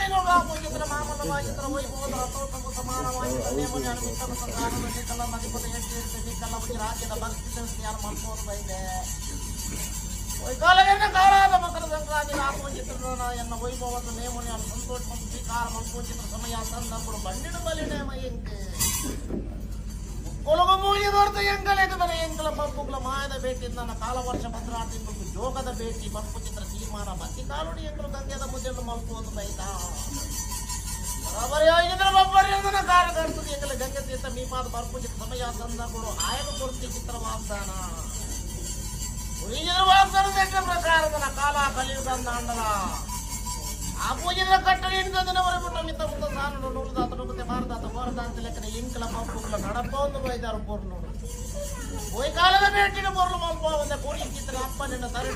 ಪೂಜಿತರ ಮಾಮಲ್ಲವಾಗಿದ್ದರ ವೈಭವದ ರಥೋತ್ತಮ ಸಮಾನವಾಗಿದ್ದ ನೇಮನೆ ಅನುಮಿತ್ತನ ಸಂಧಾನದ ನಿಕ್ಕಲ ಮಧಿಪತ ಎಷ್ಟಿರುತ್ತೆ ನಿಕ್ಕಲ್ಲ ಬಗ್ಗೆ ರಾಜ್ಯದ ಭಕ್ತಿ ಸಂಸ್ಥೆಯನ್ನು ಮಾಡ್ಕೊಂಡು ಬೈದೆ ವೈಕಾಲವೇನ ಕಾಲಾದ ಮಕರ ಸಂಕ್ರಾಂತಿ ಆಪೋಜಿತ್ರನ ಎನ್ನ ವೈಭವದ ನೇಮನೆ ಸಂತೋಷ ಮತ್ತು ಸ್ವೀಕಾರ ಮಲ್ಪೋಜಿತ್ರ ಸಮಯ ಸಂದರ್ಭಗಳು ಬಂಡಿನ ಬಲಿನೇ ಮೈಯಂಕೆ ಕೊಲಗ ಮೂಲಿ ದೊಡ್ಡ ಎಂಕಲೆಗದನ ಎಂಕಲ ಪಂಪುಗಳ ಮಾಯದ ಭೇಟಿ ನನ್ನ ಕಾಲ ವರ್ಷ ಭದ್ರಾತಿ ಜೋಗದ ಭೇಟಿ ಪಂಪುಚಿತ್ರ ತೀರ್ಮಾನ ಬತ್ತಿ ಕಾಲುಡಿ ಎಂಕಲು ಗಂಗೆದ ಮುದ್ದೆಯನ್ನು ಮಲ್ಪೋದು ಬೈದ ಬಬ್ಬರಿಯಂದನ ಕಾರ್ಯಕರ್ತರು ಎಂಕಲ ಗಂಗೆ ತೀರ್ಥ ಮೀಪಾದ ಪಂಪುಚಿತ್ರ ಸಮಯ ಸಂದರ್ಭಗಳು ಆಯನ ಕೊಡ್ತಿ ಚಿತ್ರ ವಾಗ್ದಾನ ವಾಗ್ದಾನದ ಪ್ರಕಾರದ ಕಾಲ ಕಲಿಯುಗಂದ ಅಂಡಲ ಆ ಪೂಜೆಯ ಕಟ್ಟಳೆಯಿಂದ ದಿನವರೆಗೂ ಮಿತ್ತ ಮುಂದೆ ಸಾನು ನೂರುದಾತ ನುಗ್ಗತೆ ಭಾರತಾತ ಭಾರತಾಂತ ಲೆಕ್ಕನ ಇಂಕಲ ಪಂಪುಗಳ ನಡಪ ಒಂದು ಬೈದಾರು ಪೂರ್ಣ ಕಾಲದ ಭೇಟಿನ ಪೊರ್ಲು ಮಲ್ಪ ಒಂದ ಕೋಡಿ ಚಿತ್ರ ಅಪ್ಪ ನಿನ್ನ ತರಟ